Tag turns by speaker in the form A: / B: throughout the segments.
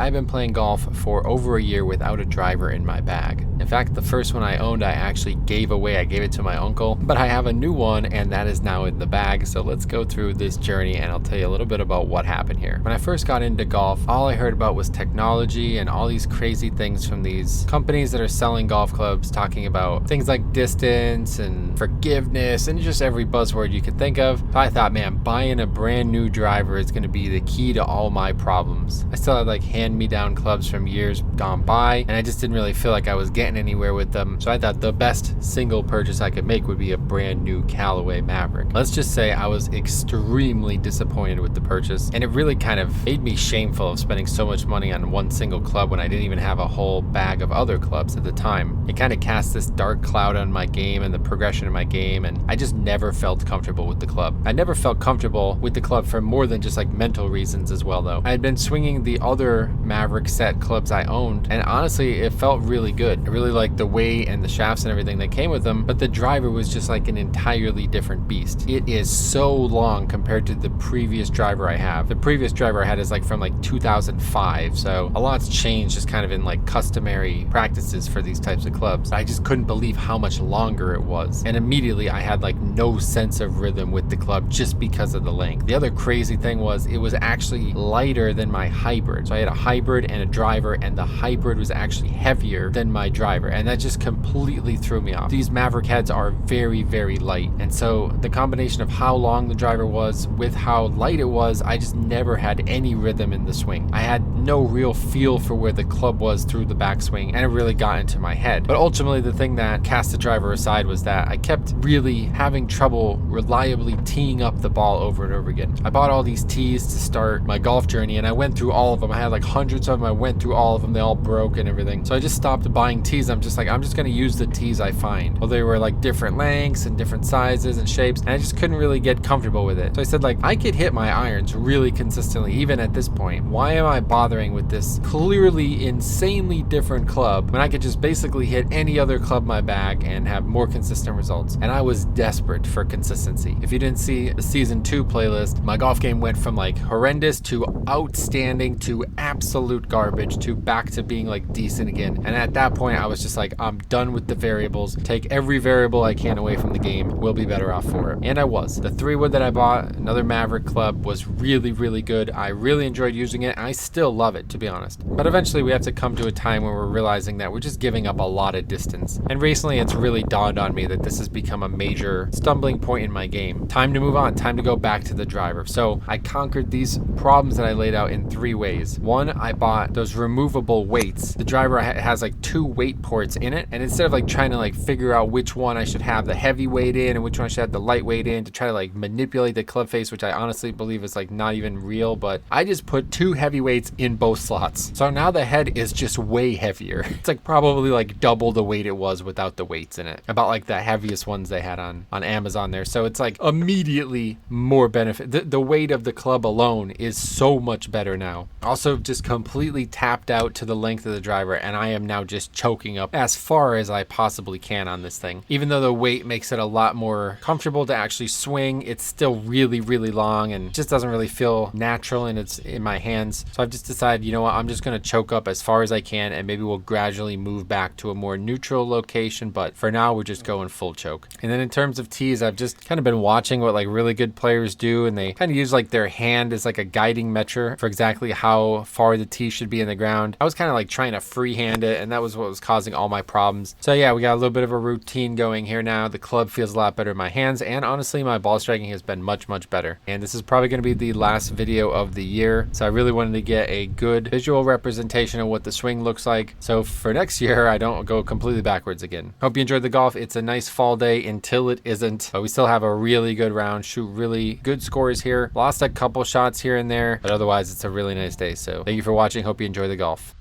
A: I've been playing golf for over a year without a driver in my bag. In fact, the first one I owned I actually gave away. I gave it to my uncle, but I have a new one and that is now in the bag. So let's go through this journey and I'll tell you a little bit about what happened here. When I first got into golf, all I heard about was technology and all these crazy things from these companies that are selling golf clubs, talking about things like distance and forgiveness and just every buzzword you could think of. So I thought, man, buying a brand new driver is going to be the key to all my problems. I still had like hand-me-down clubs from years gone by, and I just didn't really feel like I was getting anywhere with them. So I thought the best single purchase I could make would be a brand new Callaway Maverick. Let's just say I was extremely disappointed with the purchase, and it really kind of made me shameful of spending so much money on one single club when I didn't even have a whole bag of other clubs at the time. It kind of cast this dark cloud on my game and the progression of my game, and I just never felt comfortable with the club. I never felt comfortable with the club for more than just like mental reasons as well though. I had been swinging the other Maverick set clubs I owned, and honestly it felt really good. I really liked the weight and the shafts and everything that came with them, but the driver was just like an entirely different beast. It is so long compared to the previous driver I have. The previous driver I had is like from like 2005, so a lot's changed just kind of in like customary practices for these types of clubs. I just couldn't believe how much longer it was, and immediately I had like no sense of rhythm with the club just because of the length. The other crazy thing was it was actually lighter than my hybrid. So I had a hybrid and a driver, and the hybrid was actually heavier than my driver, and that just completely threw me off. These Maverick heads are very, very light, and so the combination of how long the driver was with how light it was, I just never had any rhythm in the swing. I had no real feel for where the club was through the backswing, and it really got into my head. But ultimately the thing that cast the driver aside was that I kept really having trouble reliably teeing up the ball over and over again. I bought all these tees to start my golf journey, and I went through all of them. I had like hundreds of them. I went through all of them. They all broke and everything. So I just stopped buying tees. I'm just going to use the tees I find. Well, they were like different lengths and different sizes and shapes, and I just couldn't really get comfortable with it. So I said, like, I could hit my irons really consistently even at this point. Why am I bothering with this clearly insanely different club when I could just basically hit any other club in my bag and have more consistent results? And I was desperate for consistency. If you didn't see the season 2 playlist, my golf game went from like horrendous to outstanding to absolute garbage to back to being like decent again. And at that point I was just like, I'm done with the variables. Take every variable I can away from the game. We'll be better off for it. And I was. The 3-wood that I bought, another Maverick club, was really, really good. I really enjoyed using it. I still love it, to be honest. But eventually we have to come to a time where we're realizing that we're just giving up a lot of distance. And recently it's really dawned on me that this has become a major stumbling point in my game. Time to move on. Time to go back to the driver. So I conquered these problems that I laid out in 3 ways. One, I bought those removable weights. The driver has like 2 weight ports in it, and instead of like trying to like figure out which one I should have the heavy weight in and which one I should have the lightweight in to try to like manipulate the club face, which I honestly believe is like not even real, but I just put 2 heavy weights in both slots. So now the head is just way heavier. It's like probably like double the weight it was without the weights in it. About like the heaviest ones they had on Amazon there. So it's like immediately more benefit. The weight of the club alone is so much better now. Also just completely tapped out to the length of the driver, and I am now just choking up as far as I possibly can on this thing. Even though the weight makes it a lot more comfortable to actually swing, it's still really, really long and just doesn't really feel natural in my hands. So I've just decided, you know what, I'm just going to choke up as far as I can, and maybe we'll gradually move back to a more neutral location, but for now we're just going full choke. And then in terms of tees, I've just kind of been watching what like really good players do, and they kind of use like their hand as like a guiding measure for exactly how far the tee should be in the ground. I was kind of like trying to freehand it, and that was what was causing all my problems. So yeah, we got a little bit of a routine going here now. The club feels a lot better in my hands, and honestly my ball striking has been much, much better. And this is probably going to be the last video of the year, so I really wanted to get a good visual representation of what the swing looks like, so for next year I don't go completely backwards again. Hope you enjoyed the golf. It's a nice fall day until it isn't, but we still have a really good round, shoot really good scores here. Lost a couple shots here and there, but otherwise it's a really nice day. So thank you for watching. Hope you enjoy the golf.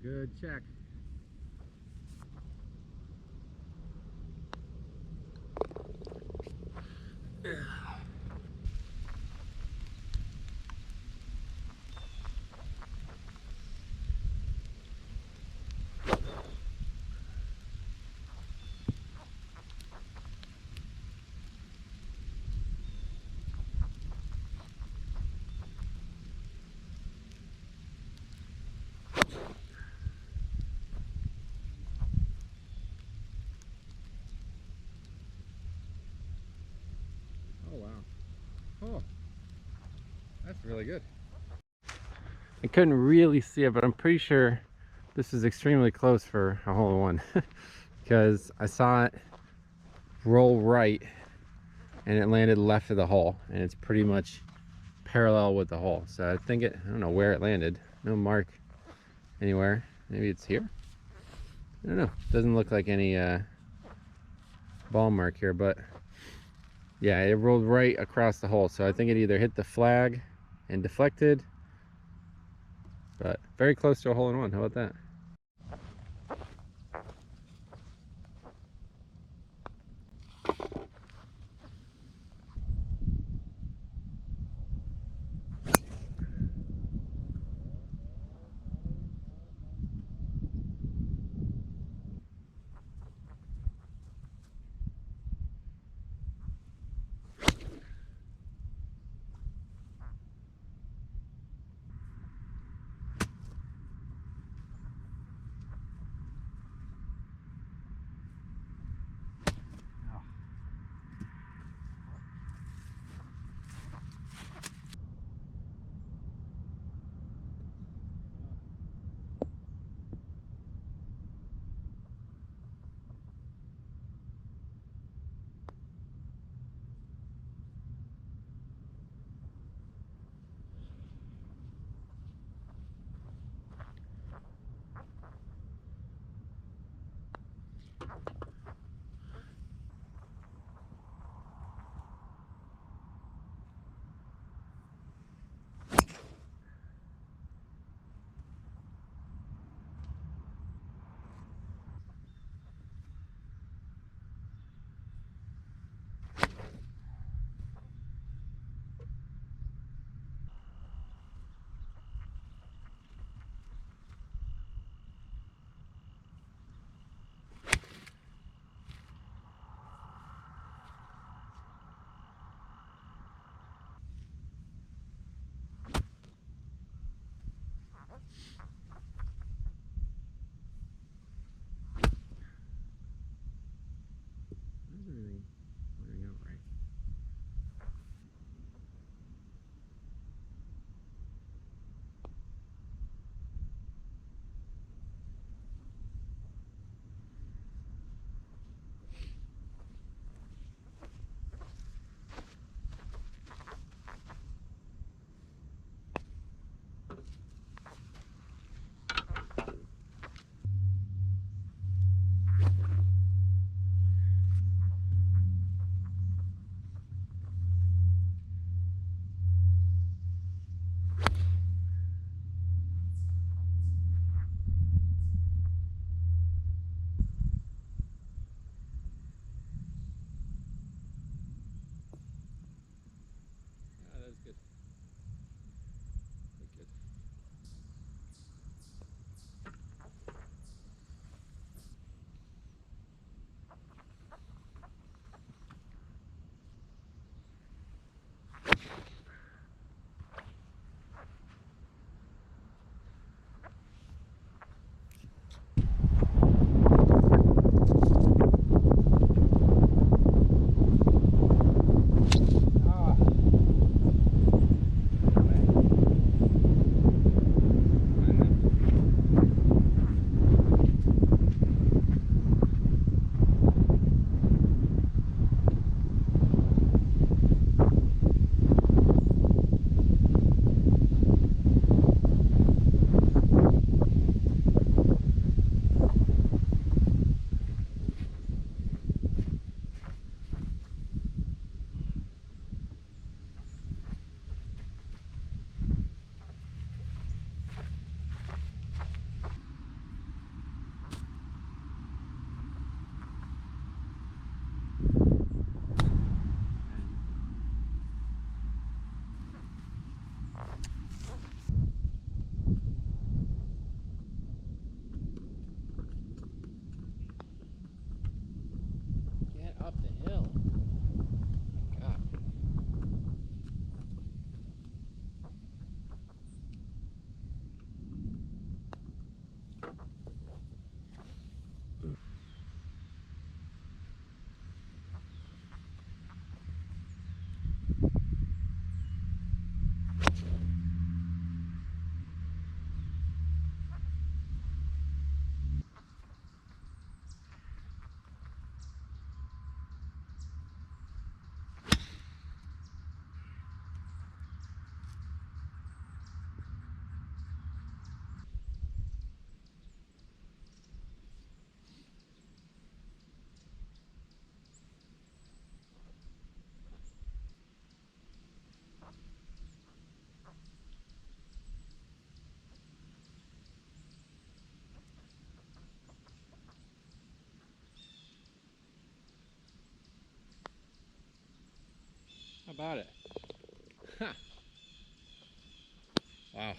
A: Good check. Oh wow. Oh, that's really good. I couldn't really see it, but I'm pretty sure this is extremely close for a hole-in-one because I saw it roll right and it landed left of the hole, and it's pretty much parallel with the hole. So I think I don't know where it landed. No mark anywhere. Maybe it's here. I don't know. Doesn't look like any ball mark here, but yeah, it rolled right across the hole. So I think it either hit the flag and deflected, but very close to a hole-in-one. How about that? about it? Huh. Wow.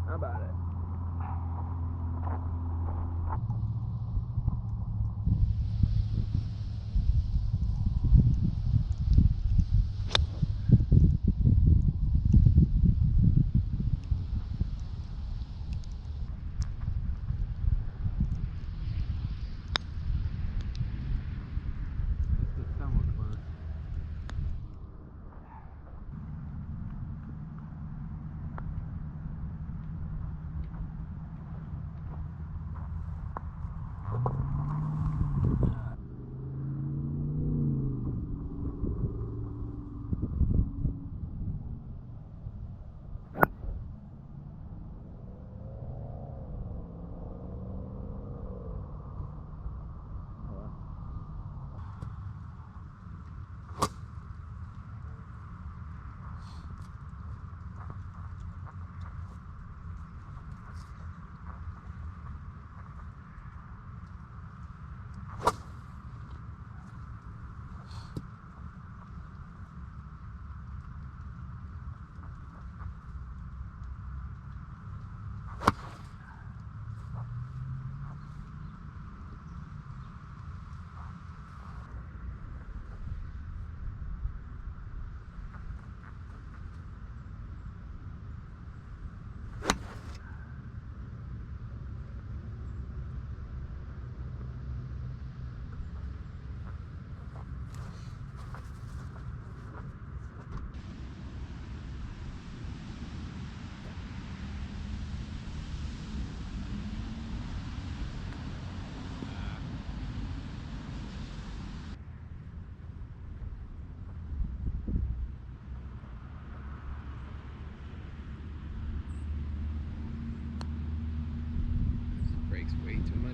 A: How about it? This is somewhat close.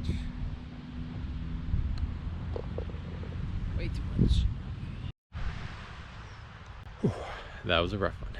A: much. Way too much. Whew, that was a rough one.